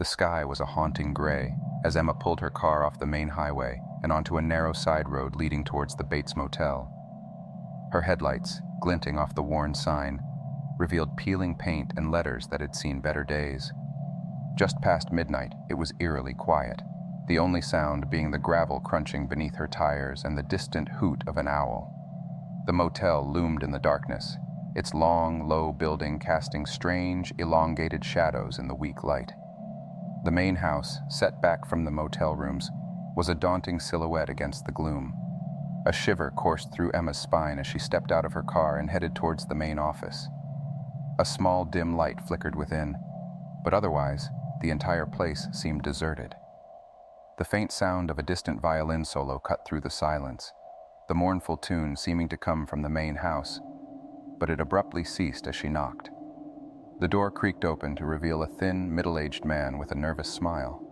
The sky was a haunting gray as Emma pulled her car off the main highway and onto a narrow side road leading towards the Bates Motel. Her headlights, glinting off the worn sign, revealed peeling paint and letters that had seen better days. Just past midnight, it was eerily quiet, the only sound being the gravel crunching beneath her tires and the distant hoot of an owl. The motel loomed in the darkness, its long, low building casting strange, elongated shadows in the weak light. The main house, set back from the motel rooms, was a daunting silhouette against the gloom. A shiver coursed through Emma's spine as she stepped out of her car and headed towards the main office. A small, dim light flickered within, but otherwise, the entire place seemed deserted. The faint sound of a distant violin solo cut through the silence, the mournful tune seeming to come from the main house, but it abruptly ceased as she knocked. The door creaked open to reveal a thin, middle-aged man with a nervous smile.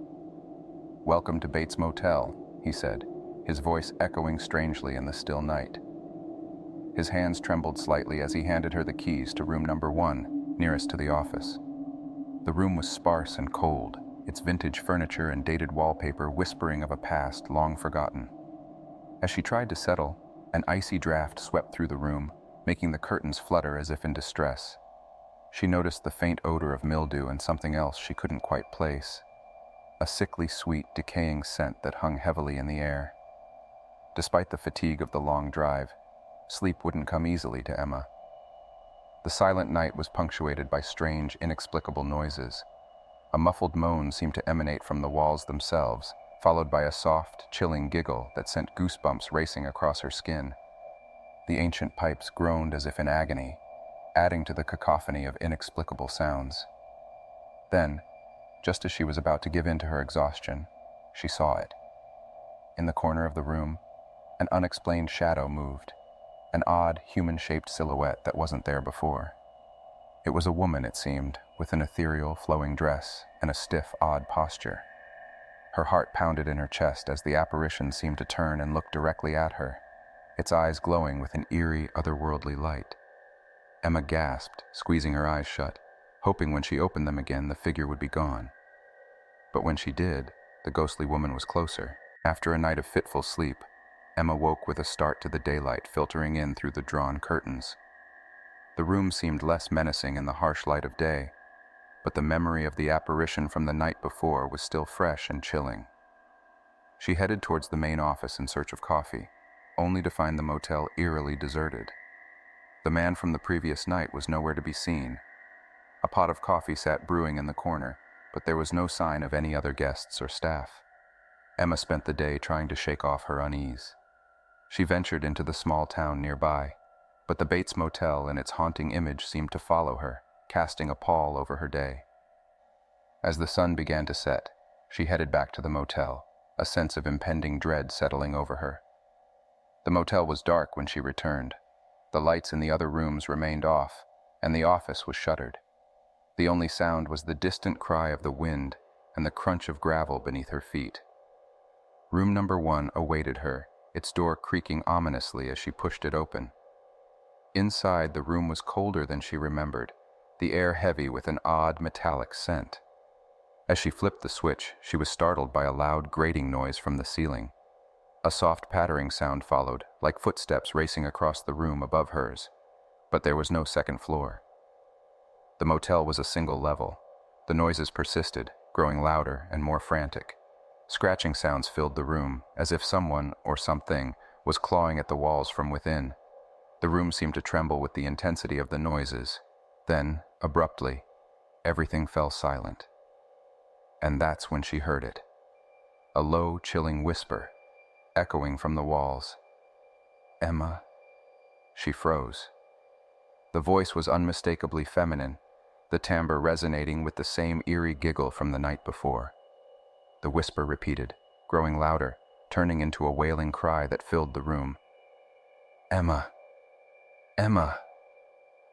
"Welcome to Bates Motel," he said, his voice echoing strangely in the still night. His hands trembled slightly as he handed her the keys to room number 1, nearest to the office. The room was sparse and cold, its vintage furniture and dated wallpaper whispering of a past long forgotten. As she tried to settle, an icy draft swept through the room, making the curtains flutter as if in distress. She noticed the faint odor of mildew and something else she couldn't quite place. A sickly sweet, decaying scent that hung heavily in the air. Despite the fatigue of the long drive, sleep wouldn't come easily to Emma. The silent night was punctuated by strange, inexplicable noises. A muffled moan seemed to emanate from the walls themselves, followed by a soft, chilling giggle that sent goosebumps racing across her skin. The ancient pipes groaned as if in agony, adding to the cacophony of inexplicable sounds. Then, just as she was about to give in to her exhaustion, she saw it. In the corner of the room, an unexplained shadow moved, an odd, human-shaped silhouette that wasn't there before. It was a woman, it seemed, with an ethereal, flowing dress and a stiff, odd posture. Her heart pounded in her chest as the apparition seemed to turn and look directly at her, its eyes glowing with an eerie, otherworldly light. Emma gasped, squeezing her eyes shut, hoping when she opened them again the figure would be gone. But when she did, the ghostly woman was closer. After a night of fitful sleep, Emma woke with a start to the daylight filtering in through the drawn curtains. The room seemed less menacing in the harsh light of day, but the memory of the apparition from the night before was still fresh and chilling. She headed towards the main office in search of coffee, only to find the motel eerily deserted. The man from the previous night was nowhere to be seen. A pot of coffee sat brewing in the corner, but there was no sign of any other guests or staff. Emma spent the day trying to shake off her unease. She ventured into the small town nearby, but the Bates Motel and its haunting image seemed to follow her, casting a pall over her day. As the sun began to set, she headed back to the motel, a sense of impending dread settling over her. The motel was dark when she returned. The lights in the other rooms remained off, and the office was shuttered. The only sound was the distant cry of the wind and the crunch of gravel beneath her feet. Room number 1 awaited her, its door creaking ominously as she pushed it open. Inside, the room was colder than she remembered, the air heavy with an odd metallic scent. As she flipped the switch, she was startled by a loud grating noise from the ceiling. A soft pattering sound followed, like footsteps racing across the room above hers, but there was no second floor. The motel was a single level. The noises persisted, growing louder and more frantic. Scratching sounds filled the room, as if someone, or something, was clawing at the walls from within. The room seemed to tremble with the intensity of the noises. Then, abruptly, everything fell silent. And that's when she heard it. A low, chilling whisper, echoing from the walls. "Emma." She froze. The voice was unmistakably feminine, the timbre resonating with the same eerie giggle from the night before. The whisper repeated, growing louder, turning into a wailing cry that filled the room. "Emma! Emma!"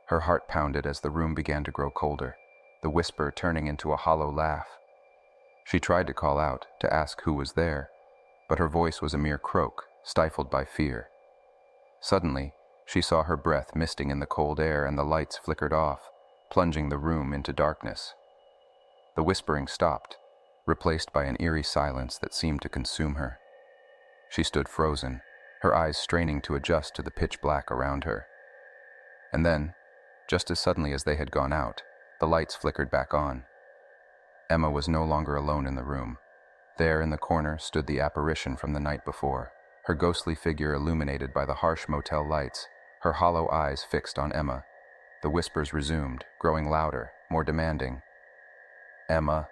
Her heart pounded as the room began to grow colder, the whisper turning into a hollow laugh. She tried to call out, to ask who was there, but her voice was a mere croak, stifled by fear. Suddenly, she saw her breath misting in the cold air and the lights flickered off, plunging the room into darkness. The whispering stopped, replaced by an eerie silence that seemed to consume her. She stood frozen, her eyes straining to adjust to the pitch black around her. And then, just as suddenly as they had gone out, the lights flickered back on. Emma was no longer alone in the room. There in the corner stood the apparition from the night before, her ghostly figure illuminated by the harsh motel lights, her hollow eyes fixed on Emma. The whispers resumed, growing louder, more demanding. Emma.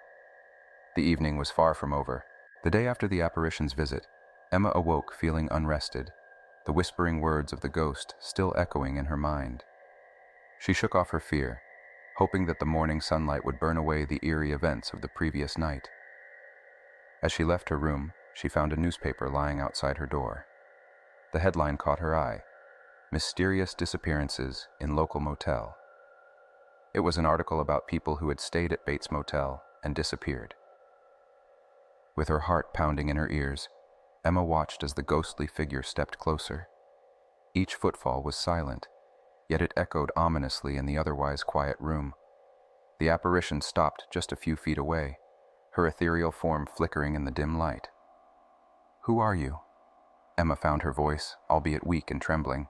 The evening was far from over. The day after the apparition's visit, Emma awoke feeling unrested, the whispering words of the ghost still echoing in her mind. She shook off her fear, hoping that the morning sunlight would burn away the eerie events of the previous night. As she left her room, she found a newspaper lying outside her door. The headline caught her eye: Mysterious Disappearances in Local Motel. It was an article about people who had stayed at Bates Motel and disappeared. With her heart pounding in her ears, Emma watched as the ghostly figure stepped closer. Each footfall was silent, yet it echoed ominously in the otherwise quiet room. The apparition stopped just a few feet away, her ethereal form flickering in the dim light. "Who are you?" Emma found her voice, albeit weak and trembling.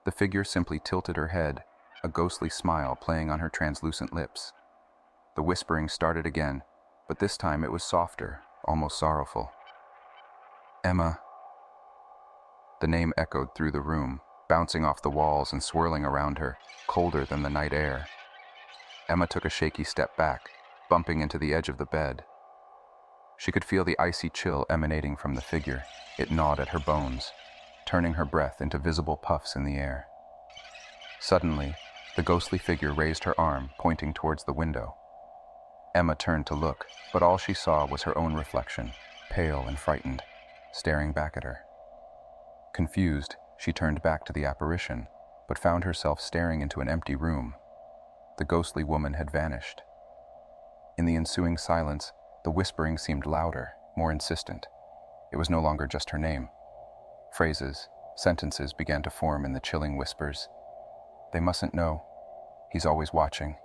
The figure simply tilted her head, a ghostly smile playing on her translucent lips. The whispering started again, but this time it was softer, almost sorrowful. "Emma." The name echoed through the room, bouncing off the walls and swirling around her, colder than the night air. Emma took a shaky step back, bumping into the edge of the bed. She could feel the icy chill emanating from the figure. It gnawed at her bones, turning her breath into visible puffs in the air. Suddenly, the ghostly figure raised her arm, pointing towards the window. Emma turned to look, but all she saw was her own reflection, pale and frightened, staring back at her. Confused, she turned back to the apparition, but found herself staring into an empty room. The ghostly woman had vanished. In the ensuing silence, the whispering seemed louder, more insistent. It was no longer just her name. Phrases, sentences began to form in the chilling whispers. "They mustn't know. He's always watching.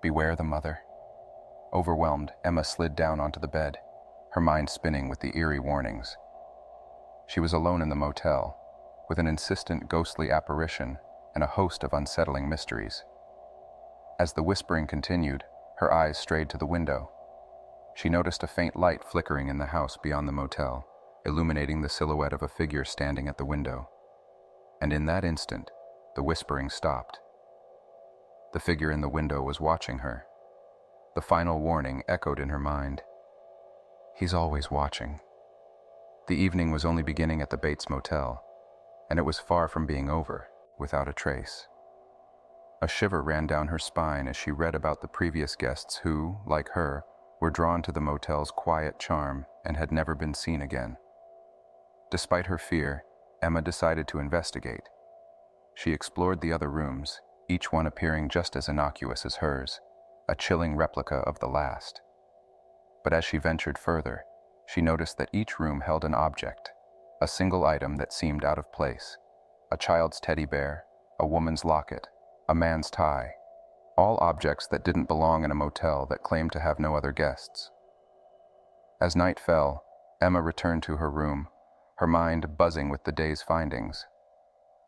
Beware the mother." Overwhelmed, Emma slid down onto the bed, her mind spinning with the eerie warnings. She was alone in the motel, with an insistent ghostly apparition and a host of unsettling mysteries. As the whispering continued, her eyes strayed to the window. She noticed a faint light flickering in the house beyond the motel, illuminating the silhouette of a figure standing at the window. And in that instant, the whispering stopped. The figure in the window was watching her. The final warning echoed in her mind. He's always watching. The evening was only beginning at the Bates Motel, and it was far from being over, without a trace. A shiver ran down her spine as she read about the previous guests who, like her, were drawn to the motel's quiet charm and had never been seen again. Despite her fear, Emma decided to investigate. She explored the other rooms, each one appearing just as innocuous as hers, a chilling replica of the last. But as she ventured further, she noticed that each room held an object, a single item that seemed out of place: a child's teddy bear, a woman's locket, a man's tie, all objects that didn't belong in a motel that claimed to have no other guests. As night fell, Emma returned to her room, her mind buzzing with the day's findings.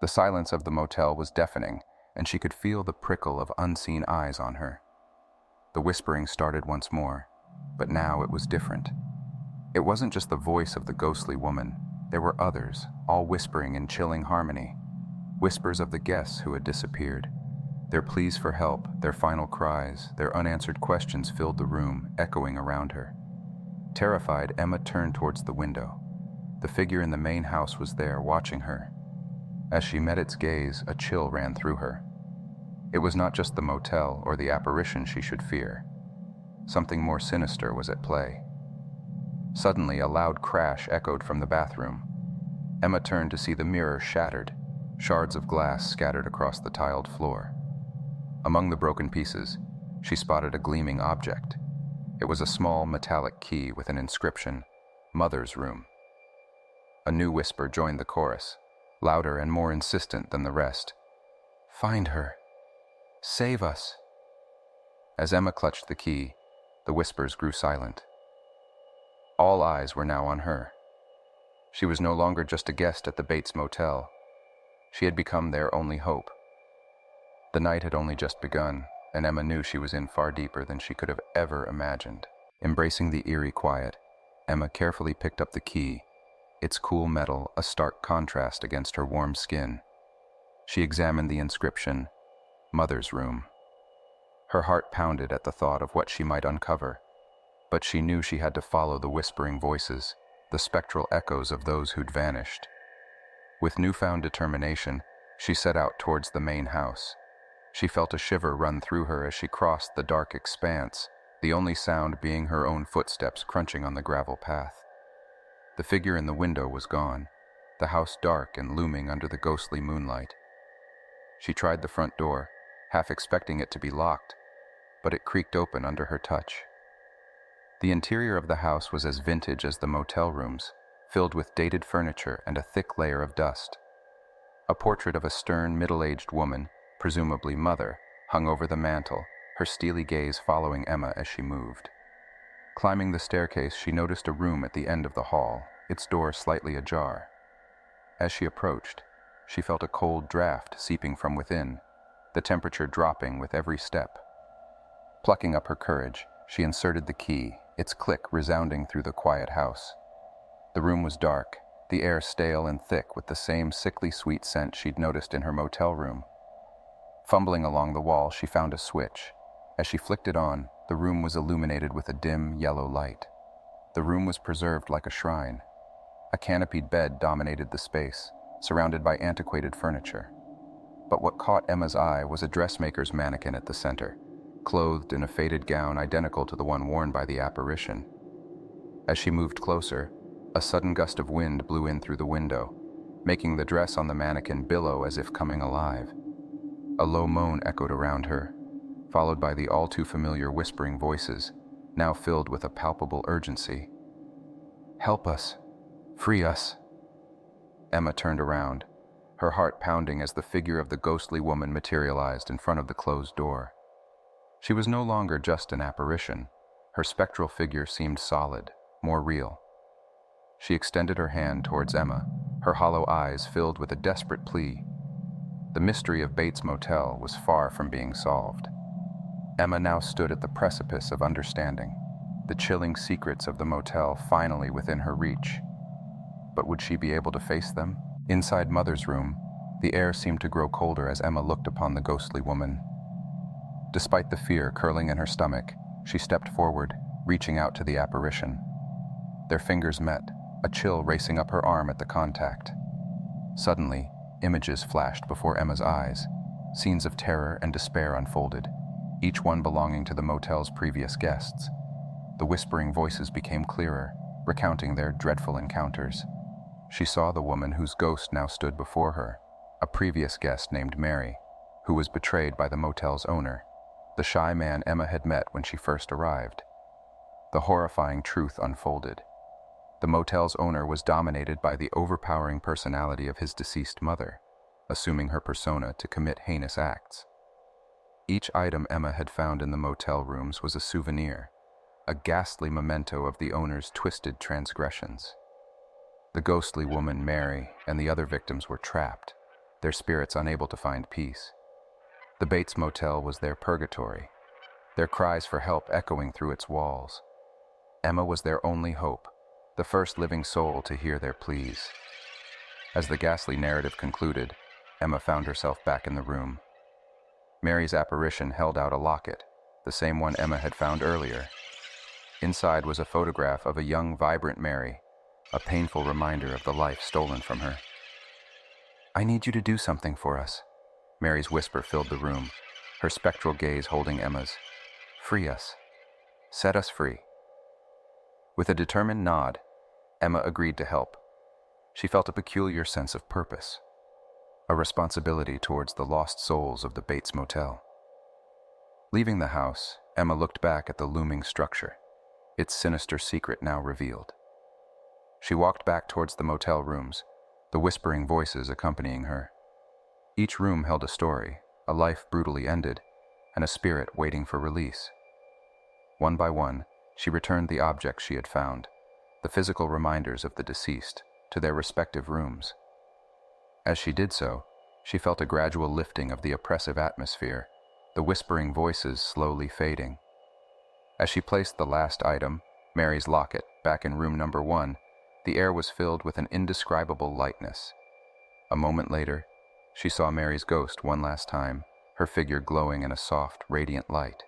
The silence of the motel was deafening, and she could feel the prickle of unseen eyes on her. The whispering started once more, but now it was different. It wasn't just the voice of the ghostly woman. There were others, all whispering in chilling harmony. Whispers of the guests who had disappeared. Their pleas for help, their final cries, their unanswered questions filled the room, echoing around her. Terrified, Emma turned towards the window. The figure in the main house was there, watching her. As she met its gaze, a chill ran through her. It was not just the motel or the apparition she should fear. Something more sinister was at play. Suddenly, a loud crash echoed from the bathroom. Emma turned to see the mirror shattered, shards of glass scattered across the tiled floor. Among the broken pieces, she spotted a gleaming object. It was a small metallic key with an inscription, "Mother's Room." A new whisper joined the chorus, louder and more insistent than the rest. "Find her. Save us." As Emma clutched the key, the whispers grew silent. All eyes were now on her. She was no longer just a guest at the Bates Motel. She had become their only hope. The night had only just begun, and Emma knew she was in far deeper than she could have ever imagined. Embracing the eerie quiet, Emma carefully picked up the key, its cool metal a stark contrast against her warm skin. She examined the inscription, "Mother's Room." Her heart pounded at the thought of what she might uncover, but she knew she had to follow the whispering voices, the spectral echoes of those who'd vanished. With newfound determination, she set out towards the main house. She felt a shiver run through her as she crossed the dark expanse, the only sound being her own footsteps crunching on the gravel path. The figure in the window was gone, the house dark and looming under the ghostly moonlight. She tried the front door, half expecting it to be locked, but it creaked open under her touch. The interior of the house was as vintage as the motel rooms, filled with dated furniture and a thick layer of dust. A portrait of a stern, middle-aged woman, presumably mother, hung over the mantel, her steely gaze following Emma as she moved. Climbing the staircase, she noticed a room at the end of the hall, its door slightly ajar. As she approached, she felt a cold draft seeping from within, the temperature dropping with every step. Plucking up her courage, she inserted the key, its click resounding through the quiet house. The room was dark, the air stale and thick with the same sickly sweet scent she'd noticed in her motel room. Fumbling along the wall, she found a switch. As she flicked it on, the room was illuminated with a dim, yellow light. The room was preserved like a shrine. A canopied bed dominated the space, surrounded by antiquated furniture. But what caught Emma's eye was a dressmaker's mannequin at the center, clothed in a faded gown identical to the one worn by the apparition. As she moved closer, a sudden gust of wind blew in through the window, making the dress on the mannequin billow as if coming alive. A low moan echoed around her, followed by the all-too-familiar whispering voices, now filled with a palpable urgency. "Help us! Free us!" Emma turned around, her heart pounding as the figure of the ghostly woman materialized in front of the closed door. She was no longer just an apparition. Her spectral figure seemed solid, more real. She extended her hand towards Emma, her hollow eyes filled with a desperate plea. The mystery of Bates Motel was far from being solved. Emma now stood at the precipice of understanding, the chilling secrets of the motel finally within her reach. But would she be able to face them? Inside Mother's room, the air seemed to grow colder as Emma looked upon the ghostly woman. Despite the fear curling in her stomach, she stepped forward, reaching out to the apparition. Their fingers met, a chill racing up her arm at the contact. Suddenly, images flashed before Emma's eyes. Scenes of terror and despair unfolded, each one belonging to the motel's previous guests. The whispering voices became clearer, recounting their dreadful encounters. She saw the woman whose ghost now stood before her, a previous guest named Mary, who was betrayed by the motel's owner, the shy man Emma had met when she first arrived. The horrifying truth unfolded. The motel's owner was dominated by the overpowering personality of his deceased mother, assuming her persona to commit heinous acts. Each item Emma had found in the motel rooms was a souvenir, a ghastly memento of the owner's twisted transgressions. The ghostly woman, Mary, and the other victims were trapped, their spirits unable to find peace. The Bates Motel was their purgatory, their cries for help echoing through its walls. Emma was their only hope, the first living soul to hear their pleas. As the ghastly narrative concluded, Emma found herself back in the room. Mary's apparition held out a locket, the same one Emma had found earlier. Inside was a photograph of a young, vibrant Mary, a painful reminder of the life stolen from her. "I need you to do something for us." Mary's whisper filled the room, her spectral gaze holding Emma's. "Free us. Set us free." With a determined nod, Emma agreed to help. She felt a peculiar sense of purpose, a responsibility towards the lost souls of the Bates Motel. Leaving the house, Emma looked back at the looming structure, its sinister secret now revealed. She walked back towards the motel rooms, the whispering voices accompanying her. Each room held a story, a life brutally ended, and a spirit waiting for release. One by one, she returned the objects she had found, the physical reminders of the deceased, to their respective rooms. As she did so, she felt a gradual lifting of the oppressive atmosphere, the whispering voices slowly fading. As she placed the last item, Mary's locket, back in room number 1, the air was filled with an indescribable lightness. A moment later, she saw Mary's ghost one last time, her figure glowing in a soft, radiant light.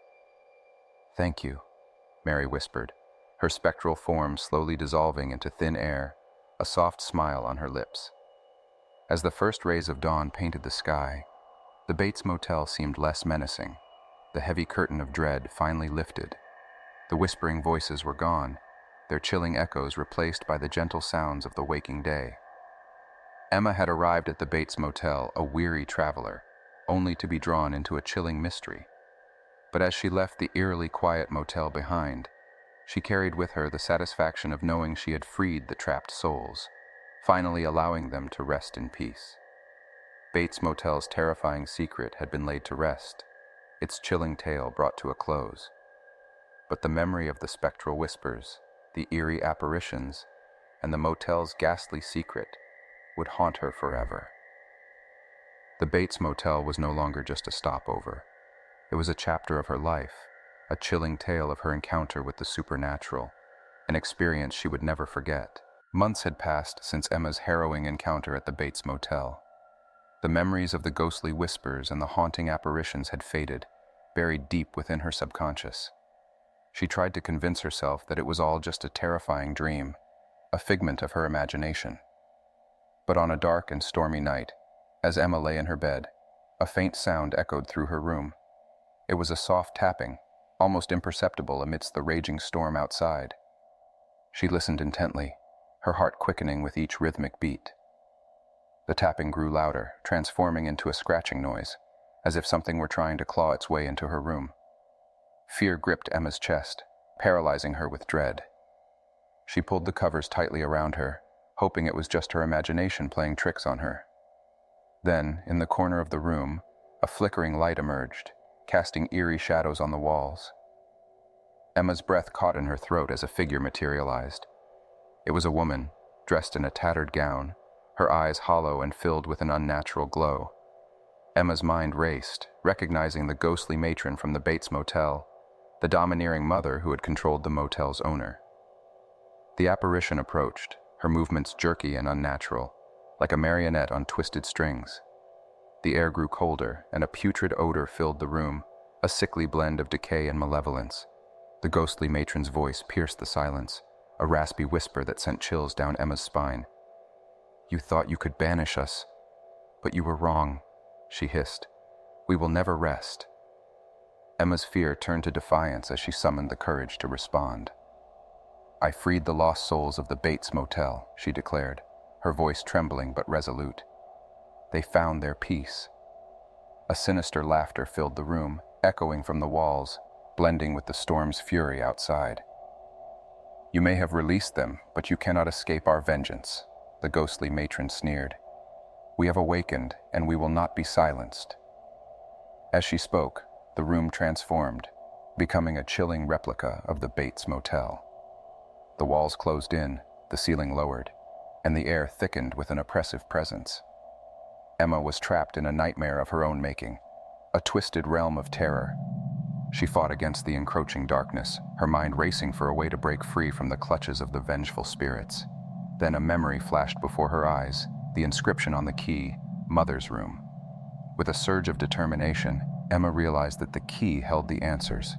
"Thank you," Mary whispered, her spectral form slowly dissolving into thin air, a soft smile on her lips. As the first rays of dawn painted the sky, the Bates Motel seemed less menacing. The heavy curtain of dread finally lifted. The whispering voices were gone, their chilling echoes replaced by the gentle sounds of the waking day. Emma had arrived at the Bates Motel a weary traveler, only to be drawn into a chilling mystery. But as she left the eerily quiet motel behind, she carried with her the satisfaction of knowing she had freed the trapped souls, finally allowing them to rest in peace. Bates Motel's terrifying secret had been laid to rest, its chilling tale brought to a close. But the memory of the spectral whispers, the eerie apparitions, and the motel's ghastly secret would haunt her forever. The Bates Motel was no longer just a stopover. It was a chapter of her life, a chilling tale of her encounter with the supernatural, an experience she would never forget. Months had passed since Emma's harrowing encounter at the Bates Motel. The memories of the ghostly whispers and the haunting apparitions had faded, buried deep within her subconscious. She tried to convince herself that it was all just a terrifying dream, a figment of her imagination. But on a dark and stormy night, as Emma lay in her bed, a faint sound echoed through her room. It was a soft tapping, almost imperceptible amidst the raging storm outside. She listened intently, her heart quickening with each rhythmic beat. The tapping grew louder, transforming into a scratching noise, as if something were trying to claw its way into her room. Fear gripped Emma's chest, paralyzing her with dread. She pulled the covers tightly around her, hoping it was just her imagination playing tricks on her. Then, in the corner of the room, a flickering light emerged, casting eerie shadows on the walls. Emma's breath caught in her throat as a figure materialized. It was a woman, dressed in a tattered gown, her eyes hollow and filled with an unnatural glow. Emma's mind raced, recognizing the ghostly matron from the Bates Motel, the domineering mother who had controlled the motel's owner. The apparition approached, her movements jerky and unnatural, like a marionette on twisted strings. The air grew colder, and a putrid odor filled the room, a sickly blend of decay and malevolence. The ghostly matron's voice pierced the silence, a raspy whisper that sent chills down Emma's spine. "You thought you could banish us, but you were wrong," she hissed. "We will never rest." Emma's fear turned to defiance as she summoned the courage to respond. "I freed the lost souls of the Bates Motel," she declared, her voice trembling but resolute. "They found their peace." A sinister laughter filled the room, echoing from the walls, blending with the storm's fury outside. "You may have released them, but you cannot escape our vengeance," the ghostly matron sneered. "We have awakened, and we will not be silenced." As she spoke, the room transformed, becoming a chilling replica of the Bates Motel. The walls closed in, the ceiling lowered, and the air thickened with an oppressive presence. Emma was trapped in a nightmare of her own making, a twisted realm of terror. She fought against the encroaching darkness, her mind racing for a way to break free from the clutches of the vengeful spirits. Then a memory flashed before her eyes, the inscription on the key, "Mother's Room." With a surge of determination, Emma realized that the key held the answers.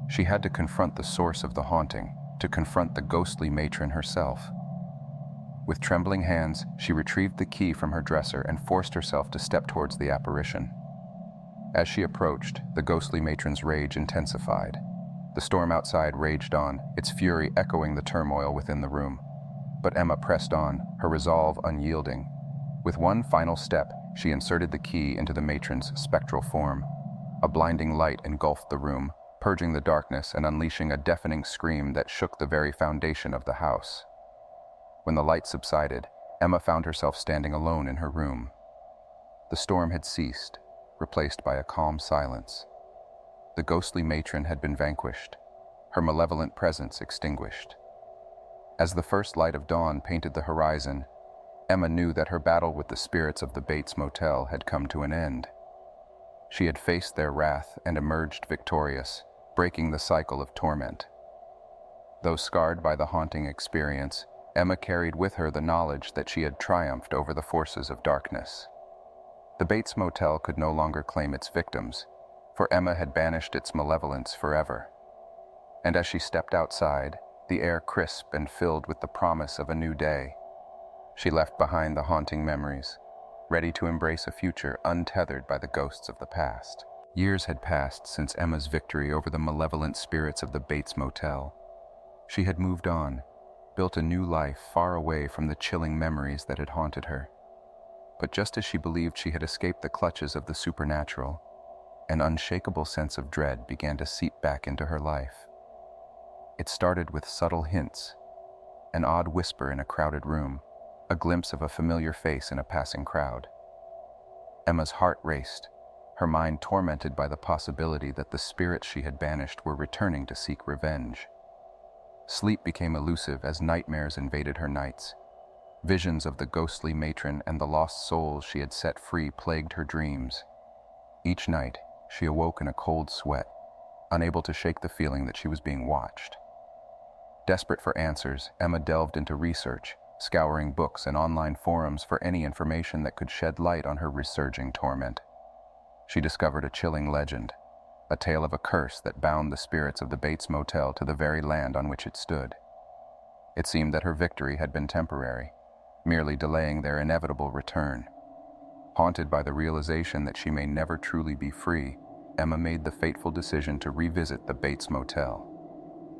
She had to confront the source of the haunting, to confront the ghostly matron herself. With trembling hands, she retrieved the key from her dresser and forced herself to step towards the apparition. As she approached, the ghostly matron's rage intensified. The storm outside raged on, its fury echoing the turmoil within the room. But Emma pressed on, her resolve unyielding. With one final step, she inserted the key into the matron's spectral form. A blinding light engulfed the room, purging the darkness and unleashing a deafening scream that shook the very foundation of the house. When the light subsided, Emma found herself standing alone in her room. The storm had ceased, replaced by a calm silence. The ghostly matron had been vanquished, her malevolent presence extinguished. As the first light of dawn painted the horizon, Emma knew that her battle with the spirits of the Bates Motel had come to an end. She had faced their wrath and emerged victorious, breaking the cycle of torment. Though scarred by the haunting experience, Emma carried with her the knowledge that she had triumphed over the forces of darkness. The Bates Motel could no longer claim its victims, for Emma had banished its malevolence forever. And as she stepped outside, the air crisp and filled with the promise of a new day, she left behind the haunting memories, ready to embrace a future untethered by the ghosts of the past. Years had passed since Emma's victory over the malevolent spirits of the Bates Motel. She had moved on, built a new life far away from the chilling memories that had haunted her. But just as she believed she had escaped the clutches of the supernatural, an unshakable sense of dread began to seep back into her life. It started with subtle hints, an odd whisper in a crowded room, a glimpse of a familiar face in a passing crowd. Emma's heart raced, her mind tormented by the possibility that the spirits she had banished were returning to seek revenge. Sleep became elusive as nightmares invaded her nights. Visions of the ghostly matron and the lost souls she had set free plagued her dreams. Each night, she awoke in a cold sweat, unable to shake the feeling that she was being watched. Desperate for answers, Emma delved into research, scouring books and online forums for any information that could shed light on her resurging torment. She discovered a chilling legend, a tale of a curse that bound the spirits of the Bates Motel to the very land on which it stood. It seemed that her victory had been temporary, merely delaying their inevitable return. Haunted by the realization that she may never truly be free, Emma made the fateful decision to revisit the Bates Motel.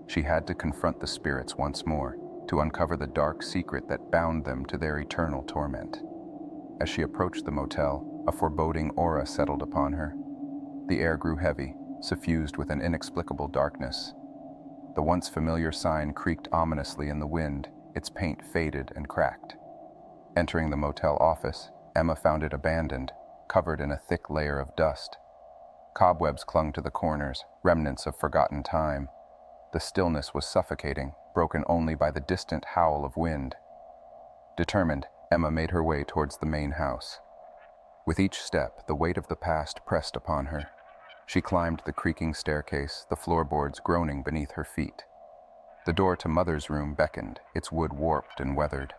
She had to confront the spirits once more, to uncover the dark secret that bound them to their eternal torment. As she approached the motel, a foreboding aura settled upon her. The air grew heavy, suffused with an inexplicable darkness. The once familiar sign creaked ominously in the wind, its paint faded and cracked. Entering the motel office, Emma found it abandoned, covered in a thick layer of dust. Cobwebs clung to the corners, remnants of forgotten time. The stillness was suffocating, broken only by the distant howl of wind. Determined, Emma made her way towards the main house. With each step, the weight of the past pressed upon her. She climbed the creaking staircase, the floorboards groaning beneath her feet. The door to Mother's room beckoned, its wood warped and weathered.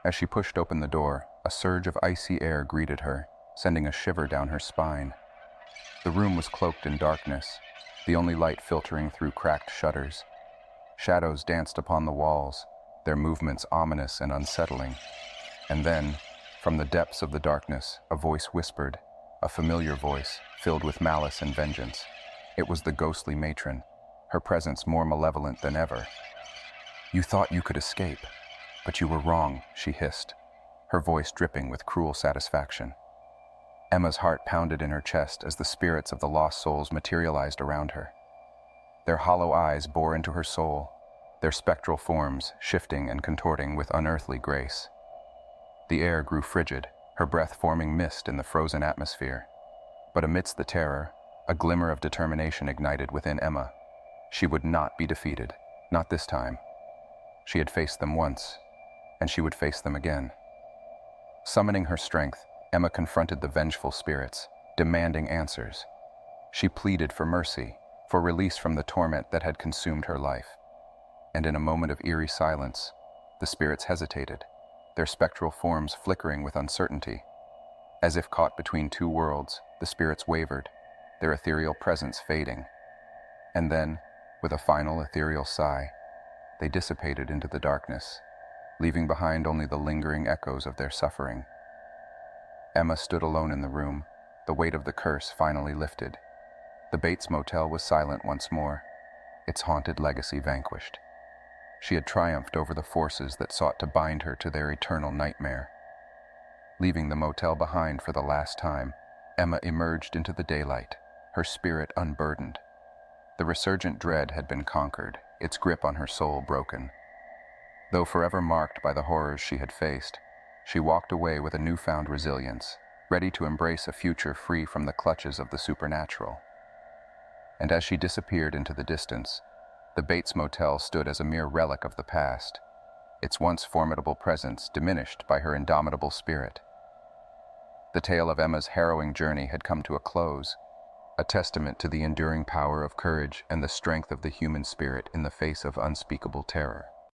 As she pushed open the door, a surge of icy air greeted her, sending a shiver down her spine. The room was cloaked in darkness, the only light filtering through cracked shutters. Shadows danced upon the walls, their movements ominous and unsettling. And then, from the depths of the darkness, a voice whispered, a familiar voice, filled with malice and vengeance. It was the ghostly matron, her presence more malevolent than ever. "You thought you could escape, but you were wrong," she hissed, her voice dripping with cruel satisfaction. Emma's heart pounded in her chest as the spirits of the lost souls materialized around her. Their hollow eyes bore into her soul, their spectral forms shifting and contorting with unearthly grace. The air grew frigid, her breath forming mist in the frozen atmosphere. But amidst the terror, a glimmer of determination ignited within Emma. She would not be defeated, not this time. She had faced them once, and she would face them again. Summoning her strength, Emma confronted the vengeful spirits, demanding answers. She pleaded for mercy, for release from the torment that had consumed her life. And in a moment of eerie silence, the spirits hesitated, their spectral forms flickering with uncertainty. As if caught between two worlds, the spirits wavered, their ethereal presence fading. And then, with a final ethereal sigh, they dissipated into the darkness, leaving behind only the lingering echoes of their suffering. Emma stood alone in the room, the weight of the curse finally lifted. The Bates Motel was silent once more, its haunted legacy vanquished. She had triumphed over the forces that sought to bind her to their eternal nightmare. Leaving the motel behind for the last time, Emma emerged into the daylight, her spirit unburdened. The resurgent dread had been conquered, its grip on her soul broken. Though forever marked by the horrors she had faced, she walked away with a newfound resilience, ready to embrace a future free from the clutches of the supernatural. And as she disappeared into the distance, the Bates Motel stood as a mere relic of the past, its once formidable presence diminished by her indomitable spirit. The tale of Emma's harrowing journey had come to a close, a testament to the enduring power of courage and the strength of the human spirit in the face of unspeakable terror.